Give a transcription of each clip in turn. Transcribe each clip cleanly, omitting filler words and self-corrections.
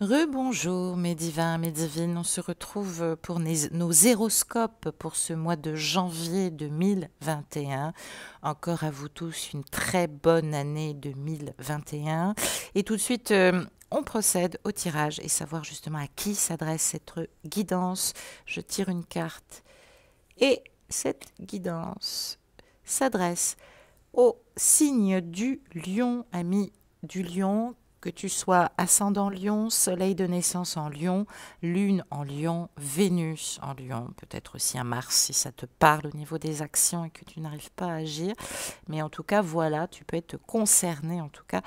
Rebonjour mes divins, mes divines, on se retrouve pour nos horoscopes pour ce mois de janvier 2021. Encore à vous tous une très bonne année 2021. Et tout de suite, on procède au tirage et savoir justement à qui s'adresse cette guidance. Je tire une carte et cette guidance s'adresse au signe du lion, ami du lion. Que tu sois ascendant Lion, soleil de naissance en Lion, lune en Lion, Vénus en Lion, peut-être aussi un Mars si ça te parle au niveau des actions et que tu n'arrives pas à agir. Mais en tout cas, voilà, tu peux être concerné en tout cas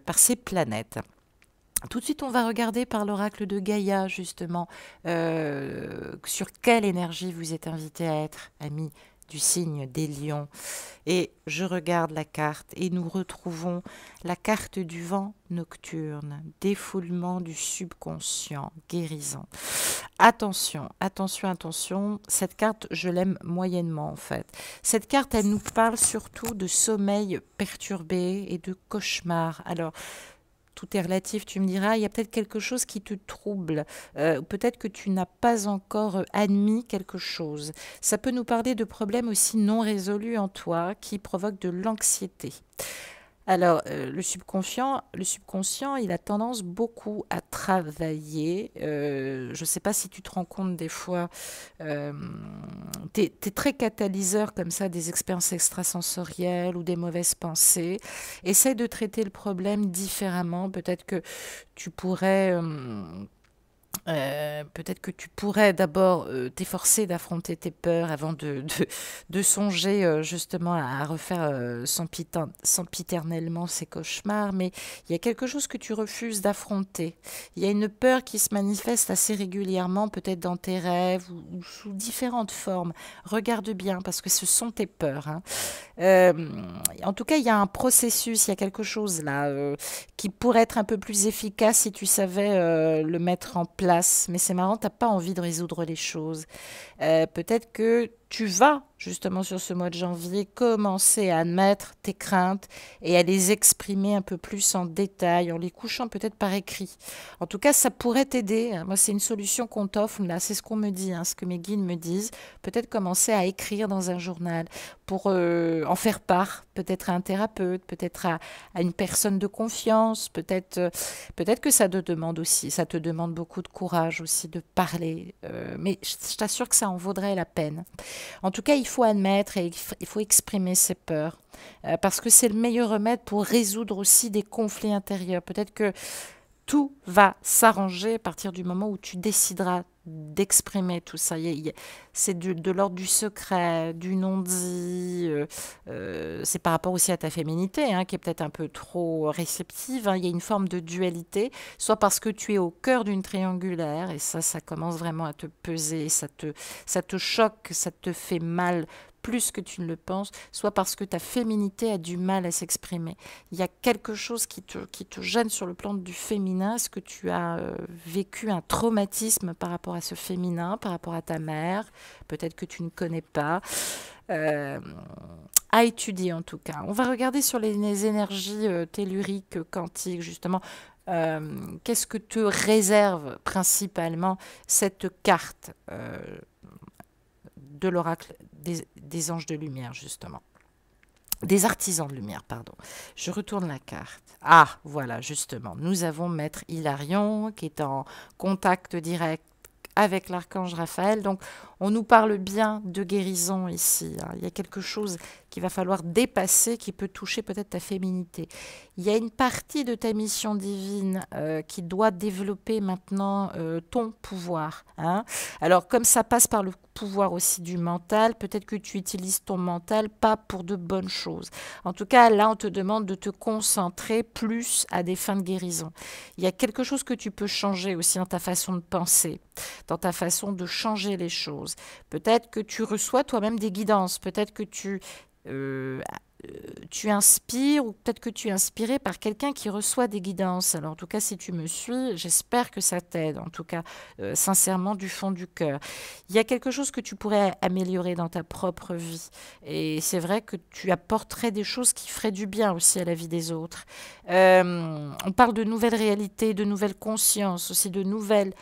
par ces planètes. Tout de suite, on va regarder par l'oracle de Gaïa, justement, sur quelle énergie vous êtes invité à être, ami du signe des lions. Et je regarde la carte et nous retrouvons la carte du vent nocturne, défoulement du subconscient, guérison. Attention, attention, attention, cette carte, je l'aime moyennement en fait. Cette carte, elle nous parle surtout de sommeil perturbé et de cauchemar. Alors, tout est relatif, tu me diras, il y a peut-être quelque chose qui te trouble, peut-être que tu n'as pas encore admis quelque chose. Ça peut nous parler de problèmes aussi non résolus en toi qui provoquent de l'anxiété. Alors, le subconscient, il a tendance beaucoup à travailler. Je ne sais pas si tu te rends compte des fois, tu es très catalyseur comme ça des expériences extrasensorielles ou des mauvaises pensées. Essaye de traiter le problème différemment. Peut-être que tu pourrais d'abord t'efforcer d'affronter tes peurs avant de songer justement à refaire sempiternellement ces cauchemars, mais il y a quelque chose que tu refuses d'affronter. Il y a une peur qui se manifeste assez régulièrement, peut-être dans tes rêves ou sous différentes formes. Regarde bien parce que ce sont tes peurs, hein. Euh, En tout cas, il y a un processus, il y a quelque chose là qui pourrait être un peu plus efficace si tu savais le mettre en place. Mais c'est marrant, tu n'as pas envie de résoudre les choses. Peut-être que tu vas, justement sur ce mois de janvier, commencer à admettre tes craintes et à les exprimer un peu plus en détail, en les couchant peut-être par écrit. En tout cas, ça pourrait t'aider. Moi, c'est une solution qu'on t'offre, là, c'est ce qu'on me dit, hein, ce que mes guides me disent. Peut-être commencer à écrire dans un journal pour en faire part, peut-être à un thérapeute, peut-être à une personne de confiance, peut-être que ça te demande aussi, ça te demande beaucoup de courage aussi de parler, mais je t'assure que ça en vaudrait la peine. En tout cas, il faut admettre et il faut exprimer ses peurs, parce que c'est le meilleur remède pour résoudre aussi des conflits intérieurs. Peut-être que tout va s'arranger à partir du moment où tu décideras d'exprimer tout ça. C'est de l'ordre du secret, du non-dit. C'est par rapport aussi à ta féminité, hein, qui est peut-être un peu trop réceptive, hein. Il y a une forme de dualité, soit parce que tu es au cœur d'une triangulaire, et ça commence vraiment à te peser, ça te choque, ça te fait mal plus que tu ne le penses, soit parce que ta féminité a du mal à s'exprimer. Il y a quelque chose qui te gêne sur le plan du féminin. Est-ce que tu as vécu un traumatisme par rapport à ce féminin, par rapport à ta mère? Peut-être que tu ne connais pas. Euh, à étudier en tout cas. On va regarder sur les énergies telluriques, quantiques, justement. Qu'est-ce que te réserve principalement cette carte de l'oracle des anges de lumière, justement. Des artisans de lumière, pardon. Je retourne la carte. Ah, voilà, justement. Nous avons Maître Hilarion qui est en contact direct avec l'archange Raphaël. Donc, on nous parle bien de guérison ici, hein. Il y a quelque chose qu'il va falloir dépasser, qui peut toucher peut-être ta féminité. Il y a une partie de ta mission divine qui doit développer maintenant ton pouvoir, hein. Alors, comme ça passe par le pouvoir aussi du mental, peut-être que tu utilises ton mental pas pour de bonnes choses. En tout cas, là, on te demande de te concentrer plus à des fins de guérison. Il y a quelque chose que tu peux changer aussi dans ta façon de penser, dans ta façon de changer les choses. Peut-être que tu reçois toi-même des guidances, peut-être que tu tu inspires ou peut-être que tu es inspiré par quelqu'un qui reçoit des guidances. Alors en tout cas, si tu me suis, j'espère que ça t'aide, en tout cas, sincèrement du fond du cœur. Il y a quelque chose que tu pourrais améliorer dans ta propre vie. Et c'est vrai que tu apporterais des choses qui feraient du bien aussi à la vie des autres. On parle de nouvelles réalités, de nouvelles consciences, aussi de nouvelles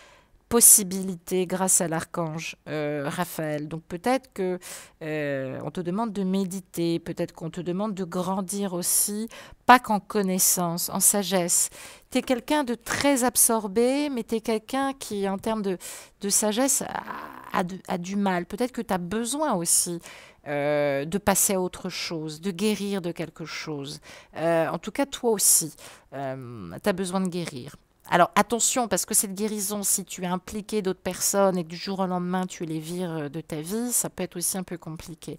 possibilités grâce à l'archange Raphaël. Donc peut-être que on te demande de méditer, peut-être qu'on te demande de grandir aussi, pas qu'en connaissance, en sagesse. Tu es quelqu'un de très absorbé, mais tu es quelqu'un qui, en termes de sagesse, a du mal. Peut-être que tu as besoin aussi de passer à autre chose, de guérir de quelque chose. En tout cas, toi aussi, tu as besoin de guérir. Alors attention, parce que cette guérison, si tu es impliqué d'autres personnes et que du jour au lendemain tu les vires de ta vie, ça peut être aussi un peu compliqué.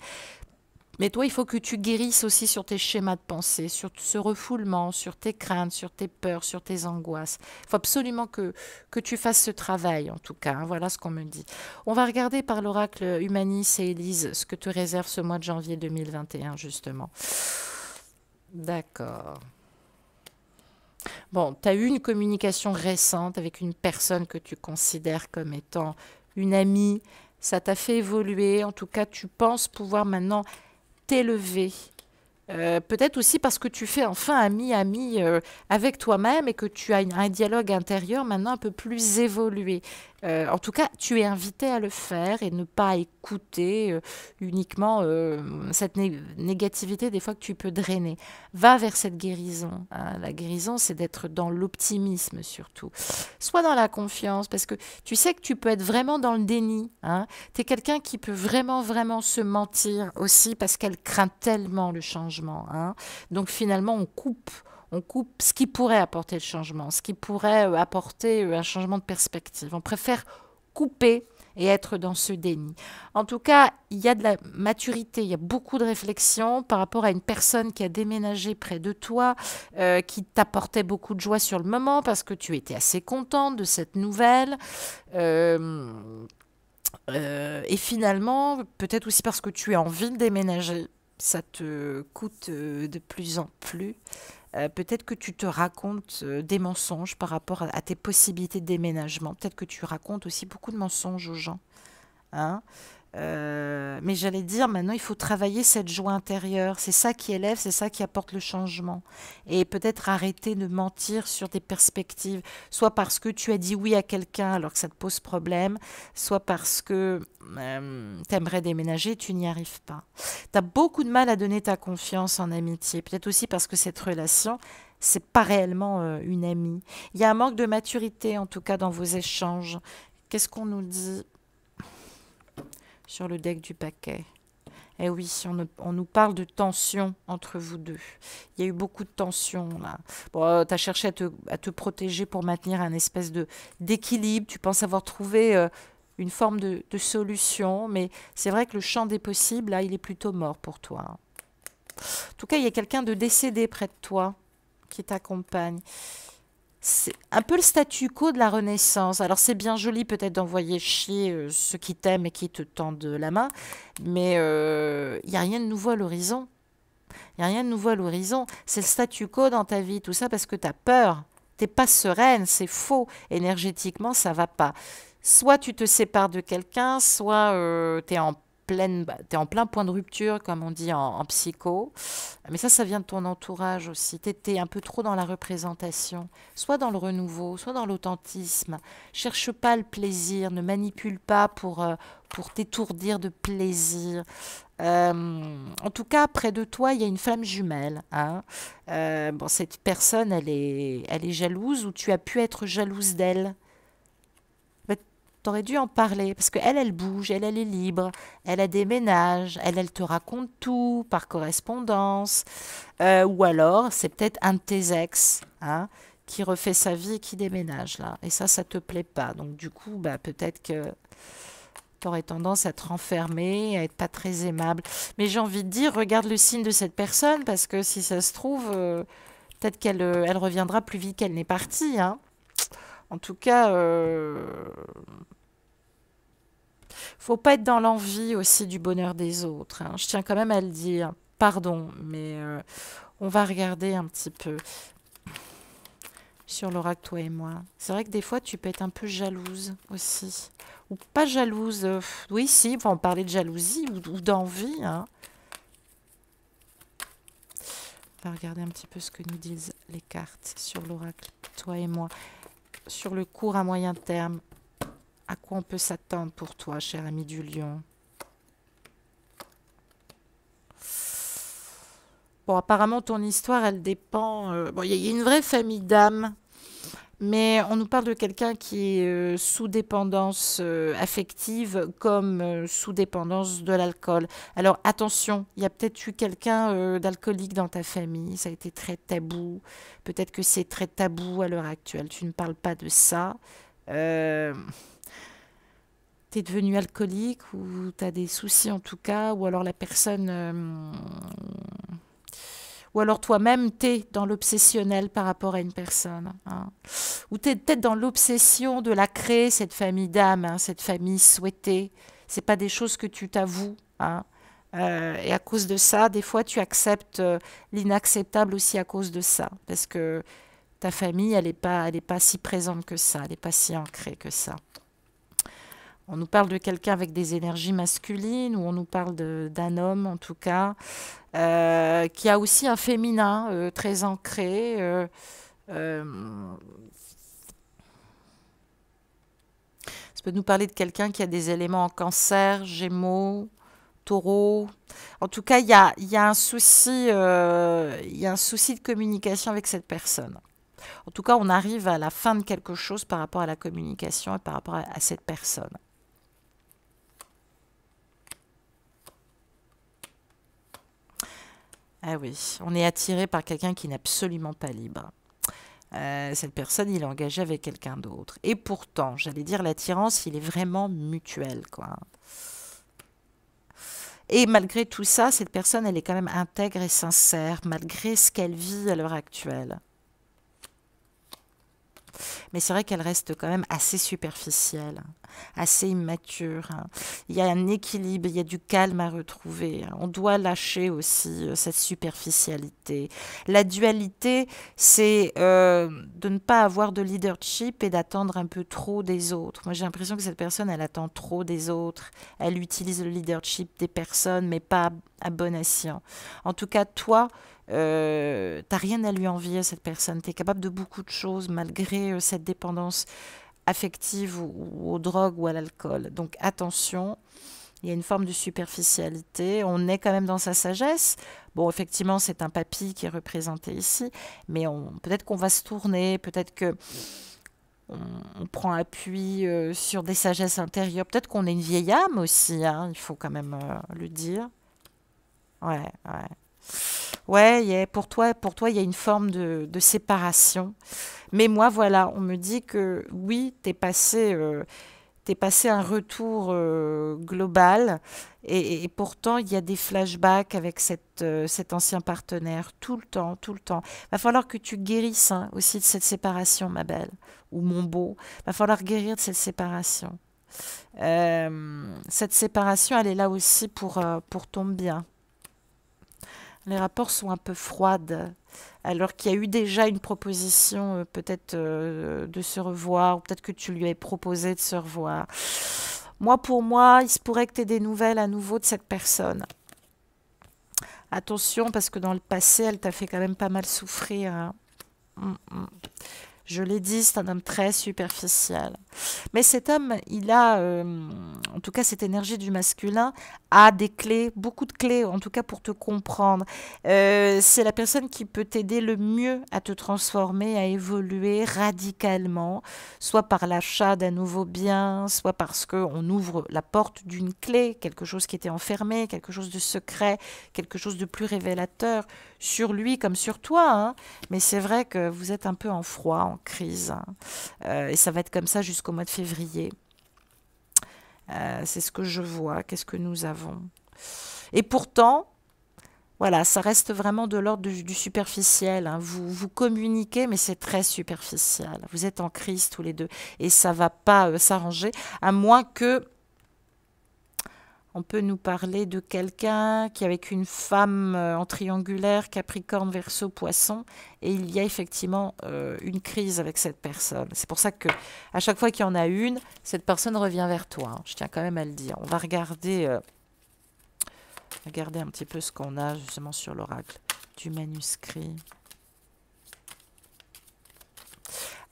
Mais toi, il faut que tu guérisses aussi sur tes schémas de pensée, sur ce refoulement, sur tes craintes, sur tes peurs, sur tes angoisses. Il faut absolument que tu fasses ce travail, en tout cas, hein. Voilà ce qu'on me dit. On va regarder par l'oracle Humanis et Élise ce que te réserve ce mois de janvier 2021, justement. D'accord. Bon, tu as eu une communication récente avec une personne que tu considères comme étant une amie. Ça t'a fait évoluer. En tout cas, tu penses pouvoir maintenant t'élever. Peut-être aussi parce que tu fais enfin ami-ami avec toi-même et que tu as un dialogue intérieur maintenant un peu plus évolué. En tout cas, tu es invité à le faire et ne pas écouter uniquement cette négativité des fois que tu peux drainer. Va vers cette guérison, hein. La guérison, c'est d'être dans l'optimisme surtout. Sois dans la confiance parce que tu sais que tu peux être vraiment dans le déni, hein. Tu es quelqu'un qui peut vraiment, vraiment se mentir aussi parce qu'elle craint tellement le changement, hein. Donc finalement, on coupe ce qui pourrait apporter le changement, ce qui pourrait apporter un changement de perspective. On préfère couper et être dans ce déni. En tout cas, il y a de la maturité, il y a beaucoup de réflexion par rapport à une personne qui a déménagé près de toi, qui t'apportait beaucoup de joie sur le moment parce que tu étais assez contente de cette nouvelle. Euh, et finalement, peut-être aussi parce que tu as envie de déménager, ça te coûte de plus en plus. Peut-être que tu te racontes des mensonges par rapport à tes possibilités de déménagement. Peut-être que tu racontes aussi beaucoup de mensonges aux gens, hein. Mais j'allais dire, maintenant, il faut travailler cette joie intérieure. C'est ça qui élève, c'est ça qui apporte le changement. Et peut-être arrêter de mentir sur tes perspectives, soit parce que tu as dit oui à quelqu'un alors que ça te pose problème, soit parce que tu aimerais déménager, tu n'y arrives pas. Tu as beaucoup de mal à donner ta confiance en amitié. Peut-être aussi parce que cette relation, c'est pas réellement une amie. Il y a un manque de maturité, en tout cas, dans vos échanges. Qu'est-ce qu'on nous dit sur le deck du paquet? Eh oui, on nous parle de tension entre vous deux. Il y a eu beaucoup de tension là. Bon, tu as cherché à te protéger pour maintenir un espèce d'équilibre. Tu penses avoir trouvé une forme de solution, mais c'est vrai que le champ des possibles, là, il est plutôt mort pour toi, hein. En tout cas, il y a quelqu'un de décédé près de toi qui t'accompagne. C'est un peu le statu quo de la Renaissance. Alors c'est bien joli peut-être d'envoyer chier ceux qui t'aiment et qui te tendent la main, mais il n'y a rien de nouveau à l'horizon. Il n'y a rien de nouveau à l'horizon. C'est le statu quo dans ta vie, tout ça parce que tu as peur. T'es pas sereine, c'est faux. Énergétiquement, ça va pas. Soit tu te sépares de quelqu'un, soit tu es t'es en plein point de rupture, comme on dit en psycho. Mais ça vient de ton entourage aussi. Tu étais un peu trop dans la représentation, soit dans le renouveau, soit dans l'authentisme. Cherche pas le plaisir, ne manipule pas pour t'étourdir de plaisir. En tout cas, près de toi, il y a une flamme jumelle, hein. Bon, cette personne, elle est jalouse ou tu as pu être jalouse d'elle. T'aurais dû en parler parce qu'elle, elle bouge, elle est libre, elle déménage, elle te raconte tout par correspondance. Ou alors, c'est peut-être un de tes ex, hein, qui refait sa vie et qui déménage là. Et ça te plaît pas. Donc du coup, bah, peut-être que tu aurais tendance à te renfermer, à être pas très aimable. Mais j'ai envie de dire, regarde le signe de cette personne parce que si ça se trouve, peut-être qu'elle elle reviendra plus vite qu'elle n'est partie, hein. En tout cas, faut pas être dans l'envie aussi du bonheur des autres, hein. Je tiens quand même à le dire. pardon, mais on va regarder un petit peu sur l'oracle, toi et moi. C'est vrai que des fois, tu peux être un peu jalouse aussi. Ou pas jalouse. Oui, si, on va en parler de jalousie ou d'envie. Hein. On va regarder un petit peu ce que nous disent les cartes sur l'oracle, toi et moi. Sur le court à moyen terme, à quoi on peut s'attendre pour toi, cher ami du lion? Bon, apparemment, ton histoire, elle dépend... bon, il y a une vraie famille d'âmes, mais on nous parle de quelqu'un qui est sous dépendance affective comme sous dépendance de l'alcool. Alors, attention, il y a peut-être eu quelqu'un d'alcoolique dans ta famille, ça a été très tabou. Peut-être que c'est très tabou à l'heure actuelle, tu ne parles pas de ça. Euh, T'es devenu alcoolique ou t'as des soucis en tout cas, ou alors la personne... ou alors toi-même, t'es dans l'obsessionnel par rapport à une personne. Hein. Ou t'es peut-être dans l'obsession de la créer, cette famille d'âme, hein, cette famille souhaitée. C'est pas des choses que tu t'avoues. Hein. Et à cause de ça, des fois, tu acceptes l'inacceptable aussi à cause de ça. Parce que ta famille, elle est pas si présente que ça, elle n'est pas si ancrée que ça. On nous parle de quelqu'un avec des énergies masculines, ou on nous parle d'un homme en tout cas, qui a aussi un féminin très ancré. Euh, Ça peut nous parler de quelqu'un qui a des éléments en cancer, gémeaux, taureau. En tout cas, il y a un souci, il y a un souci de communication avec cette personne. En tout cas, on arrive à la fin de quelque chose par rapport à la communication et par rapport à cette personne. Ah oui, on est attiré par quelqu'un qui n'est absolument pas libre. Cette personne, il est engagé avec quelqu'un d'autre. Et pourtant, j'allais dire, l'attirance, il est vraiment mutuel, quoi. Et malgré tout ça, cette personne, elle est quand même intègre et sincère, malgré ce qu'elle vit à l'heure actuelle. Mais c'est vrai qu'elle reste quand même assez superficielle, hein, assez immature. Hein. Il y a un équilibre, il y a du calme à retrouver. Hein. On doit lâcher aussi cette superficialité. La dualité, c'est de ne pas avoir de leadership et d'attendre un peu trop des autres. Moi, j'ai l'impression que cette personne, elle attend trop des autres. Elle utilise le leadership des personnes, mais pas à bon escient. En tout cas, toi, t'as rien à lui envier à cette personne. Tu es capable de beaucoup de choses malgré cette dépendance affective ou aux drogues ou à l'alcool. Donc attention, il y a une forme de superficialité. On est quand même dans sa sagesse. Bon, effectivement, c'est un papy qui est représenté ici, mais peut-être qu'on va se tourner, peut-être que on prend appui sur des sagesses intérieures. Peut-être qu'on est une vieille âme aussi, hein, il faut quand même le dire. Ouais, ouais. Ouais, pour toi, il y a une forme de séparation. Mais moi, voilà, on me dit que oui, t'es passé un retour global et pourtant, il y a des flashbacks avec cet ancien partenaire tout le temps, tout le temps. Va falloir que tu guérisses hein, aussi de cette séparation, ma belle, ou mon beau. Va falloir guérir de cette séparation. Cette séparation, elle est là aussi pour ton bien. Les rapports sont un peu froides, alors qu'il y a eu déjà une proposition peut-être de se revoir, ou peut-être que tu lui avais proposé de se revoir. Moi, pour moi, il se pourrait que tu aies des nouvelles à nouveau de cette personne. Attention, parce que dans le passé, elle t'a fait quand même pas mal souffrir. Hein. Je l'ai dit, c'est un homme très superficiel. Mais cet homme, il a, en tout cas cette énergie du masculin, a des clés, beaucoup de clés, en tout cas pour te comprendre. C'est la personne qui peut t'aider le mieux à te transformer, à évoluer radicalement, soit par l'achat d'un nouveau bien, soit parce qu'on ouvre la porte d'une clé, quelque chose qui était enfermé, quelque chose de secret, quelque chose de plus révélateur sur lui comme sur toi. Hein. Mais c'est vrai que vous êtes un peu en froid, en crise. Hein. Et ça va être comme ça jusqu'au mois de février. C'est ce que je vois. Qu'est-ce que nous avons? Et pourtant, voilà, ça reste vraiment de l'ordre du superficiel. Hein. Vous communiquez, mais c'est très superficiel. Vous êtes en crise tous les deux. Et ça ne va pas s'arranger, à moins que On peut nous parler de quelqu'un qui est avec une femme en triangulaire, Capricorne, Verseau, Poisson, et il y a effectivement une crise avec cette personne. C'est pour ça que à chaque fois qu'il y en a une, cette personne revient vers toi, hein. Je tiens quand même à le dire. On va regarder un petit peu ce qu'on a justement sur l'oracle du manuscrit.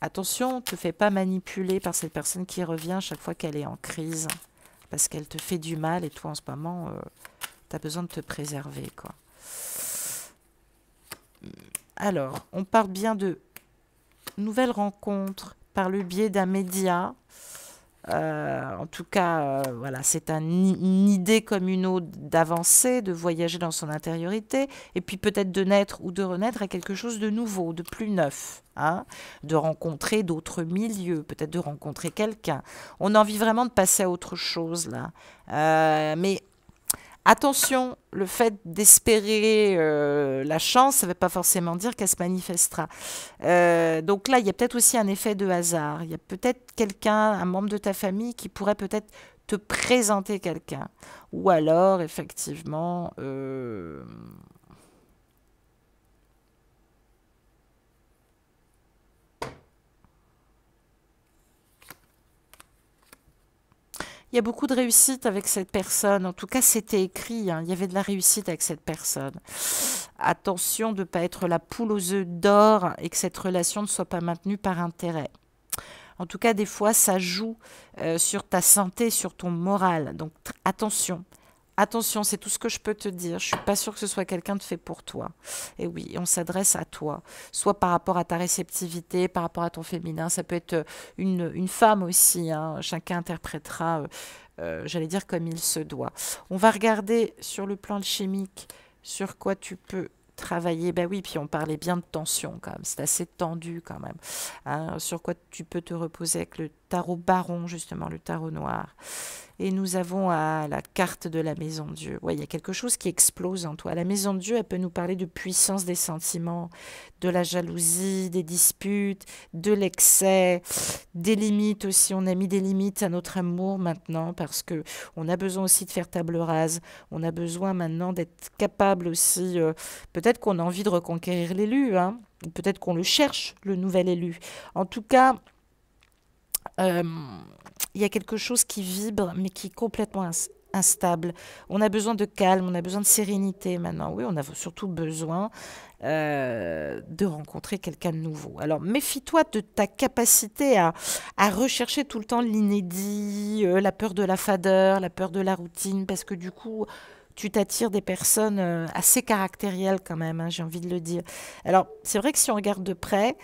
Attention, ne te fais pas manipuler par cette personne qui revient chaque fois qu'elle est en crise, parce qu'elle te fait du mal et toi en ce moment, tu as besoin de te préserver, quoi. Alors, on parle bien de nouvelles rencontres par le biais d'un média. En tout cas, voilà, c'est une idée comme une autre d'avancer, de voyager dans son intériorité, et puis peut-être de naître ou de renaître à quelque chose de nouveau, de plus neuf, hein, de rencontrer d'autres milieux, peut-être de rencontrer quelqu'un. On a envie vraiment de passer à autre chose là. Mais attention, le fait d'espérer la chance, ça ne veut pas forcément dire qu'elle se manifestera. Donc là, il y a peut-être aussi un effet de hasard. Il y a peut-être quelqu'un, un membre de ta famille, qui pourrait peut-être te présenter quelqu'un. Ou alors, effectivement, il y a beaucoup de réussite avec cette personne. En tout cas, c'était écrit, hein. Il y avait de la réussite avec cette personne. Attention de ne pas être la poule aux œufs d'or et que cette relation ne soit pas maintenue par intérêt. En tout cas, des fois, ça joue sur ta santé, sur ton moral. Donc, attention. Attention, c'est tout ce que je peux te dire. Je suis pas sûre que ce soit quelqu'un de fait pour toi. Et oui, on s'adresse à toi. Soit par rapport à ta réceptivité, par rapport à ton féminin. Ça peut être une femme aussi, hein. Chacun interprétera, j'allais dire, comme il se doit. On va regarder sur le plan chimique sur quoi tu peux travailler. Ben oui, puis on parlait bien de tension quand même. C'est assez tendu quand même, hein. Sur quoi tu peux te reposer avec le tarot baron, justement, le tarot noir. Et nous avons la carte de la maison de Dieu. Ouais, il y a quelque chose qui explose en toi. La maison de Dieu, elle peut nous parler de puissance des sentiments, de la jalousie, des disputes, de l'excès, des limites aussi. On a mis des limites à notre amour maintenant parce que on a besoin aussi de faire table rase. On a besoin maintenant d'être capable aussi. Peut-être qu'on a envie de reconquérir l'élu, hein. Peut-être qu'on le cherche, le nouvel élu. En tout cas, euh, il y a quelque chose qui vibre, mais qui est complètement instable. On a besoin de calme, on a besoin de sérénité maintenant. Oui, on a surtout besoin de rencontrer quelqu'un de nouveau. Alors, méfie-toi de ta capacité à rechercher tout le temps l'inédit, la peur de la fadeur, la peur de la routine, parce que du coup, tu t'attires des personnes assez caractérielles quand même, hein, j'ai envie de le dire. Alors, c'est vrai que si on regarde de près,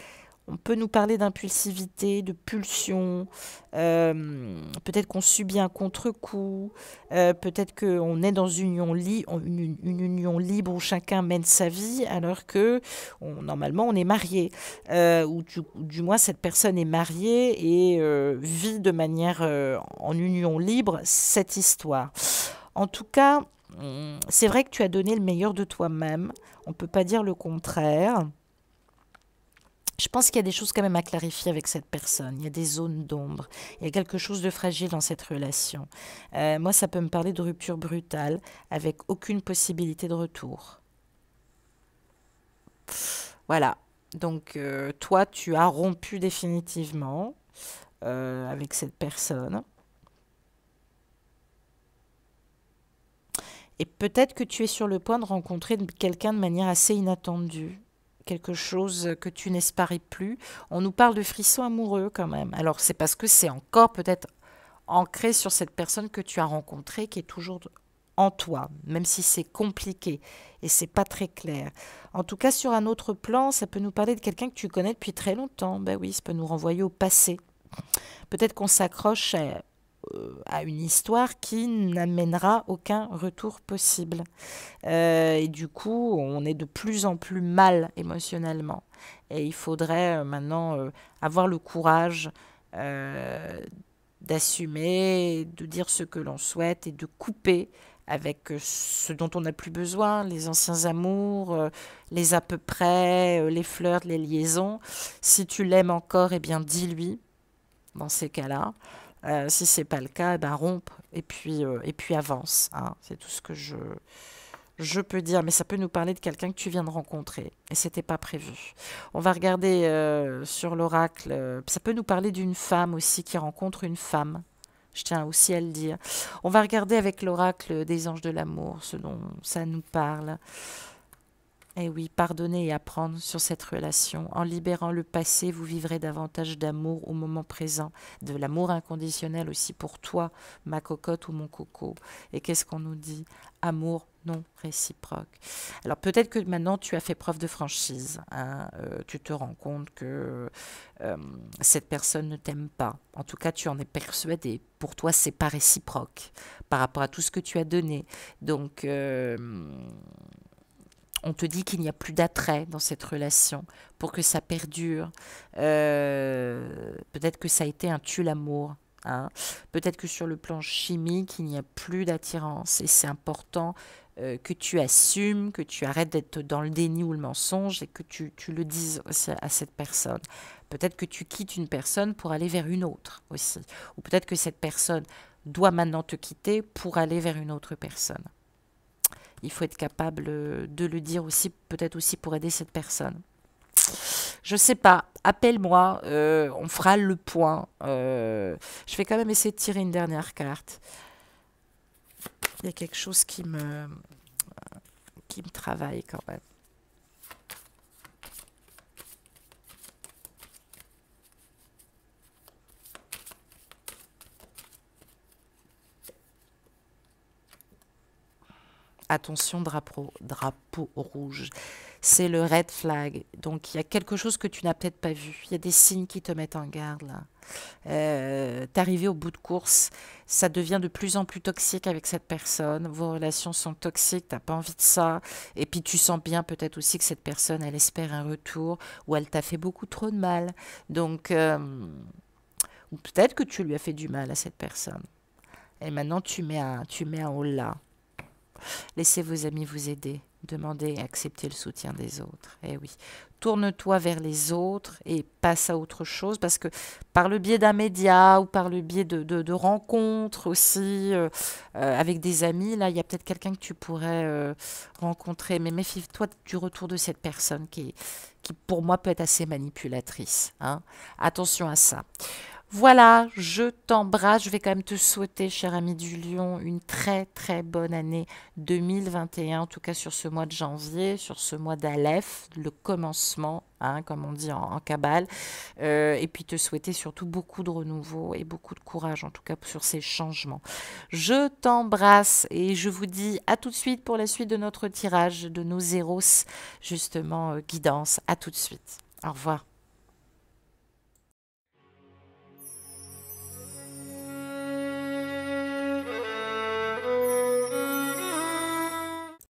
on peut nous parler d'impulsivité, de pulsion, peut-être qu'on subit un contre-coup, peut-être qu'on est dans une union libre où chacun mène sa vie alors que normalement on est marié, ou du moins cette personne est mariée et vit de manière en union libre cette histoire. En tout cas, c'est vrai que tu as donné le meilleur de toi-même, on ne peut pas dire le contraire. Je pense qu'il y a des choses quand même à clarifier avec cette personne. Il y a des zones d'ombre. Il y a quelque chose de fragile dans cette relation. Moi, ça peut me parler de rupture brutale avec aucune possibilité de retour. Voilà. Donc, toi, tu as rompu définitivement avec cette personne. Et peut-être que tu es sur le point de rencontrer quelqu'un de manière assez inattendue. Quelque chose que tu n'espérais plus. On nous parle de frissons amoureux quand même. Alors c'est parce que c'est encore peut-être ancré sur cette personne que tu as rencontrée qui est toujours en toi, même si c'est compliqué et c'est pas très clair. En tout cas, sur un autre plan, ça peut nous parler de quelqu'un que tu connais depuis très longtemps. Ben oui, ça peut nous renvoyer au passé. Peut-être qu'on s'accroche à une histoire qui n'amènera aucun retour possible. Et du coup, on est de plus en plus mal émotionnellement. Et il faudrait maintenant avoir le courage d'assumer, de dire ce que l'on souhaite et de couper avec ce dont on n'a plus besoin, les anciens amours, les à peu près, les flirts, les liaisons. Si tu l'aimes encore, eh bien dis-lui dans ces cas-là. Si c'est pas le cas, eh ben rompe et puis avance, hein. C'est tout ce que je peux dire, mais ça peut nous parler de quelqu'un que tu viens de rencontrer et c'était pas prévu. On va regarder sur l'oracle. Ça peut nous parler d'une femme aussi qui rencontre une femme. Je tiens aussi à le dire. On va regarder avec l'oracle des anges de l'amour, ce dont ça nous parle. Eh oui, pardonner et apprendre sur cette relation. En libérant le passé, vous vivrez davantage d'amour au moment présent, de l'amour inconditionnel aussi pour toi, ma cocotte ou mon coco. Et qu'est-ce qu'on nous dit? Amour non réciproque. Alors peut-être que maintenant tu as fait preuve de franchise, hein, tu te rends compte que cette personne ne t'aime pas. En tout cas, tu en es persuadé. Pour toi, c'est pas réciproque par rapport à tout ce que tu as donné. Donc on te dit qu'il n'y a plus d'attrait dans cette relation pour que ça perdure. Peut-être que ça a été un tue-l'amour. Hein. Peut-être que sur le plan chimique, il n'y a plus d'attirance. Et c'est important que tu assumes, que tu arrêtes d'être dans le déni ou le mensonge et que tu le dises aussi à cette personne. Peut-être que tu quittes une personne pour aller vers une autre aussi. Ou peut-être que cette personne doit maintenant te quitter pour aller vers une autre personne. Il faut être capable de le dire aussi, peut-être aussi pour aider cette personne. Je sais pas, appelle-moi, on fera le point. Je vais quand même essayer de tirer une dernière carte. Il y a quelque chose qui me travaille quand même. Attention, drapeau rouge. C'est le red flag. Donc, il y a quelque chose que tu n'as peut-être pas vu. Il y a des signes qui te mettent en garde, là. T'es arrivé au bout de course. Ça devient de plus en plus toxique avec cette personne. Vos relations sont toxiques. T'as pas envie de ça. Et puis, tu sens bien peut-être aussi que cette personne, elle espère un retour ou elle t'a fait beaucoup trop de mal. Donc, ou peut-être que tu lui as fait du mal à cette personne. Et maintenant, tu mets un holà. Laissez vos amis vous aider. Demandez et acceptez le soutien des autres. Eh oui. Tourne-toi vers les autres et passe à autre chose parce que par le biais d'un média ou par le biais de rencontres aussi avec des amis, là, il y a peut-être quelqu'un que tu pourrais rencontrer. Mais méfie-toi du retour de cette personne qui pour moi peut être assez manipulatrice. Hein. Attention à ça. Voilà, je t'embrasse. Je vais quand même te souhaiter, cher ami du Lion, une très très bonne année 2021, en tout cas sur ce mois de janvier, sur ce mois d'Aleph, le commencement, hein, comme on dit en Kabbale. Et puis te souhaiter surtout beaucoup de renouveau et beaucoup de courage, en tout cas sur ces changements. Je t'embrasse et je vous dis à tout de suite pour la suite de notre tirage de nos Zéros, justement, guidance. À tout de suite. Au revoir.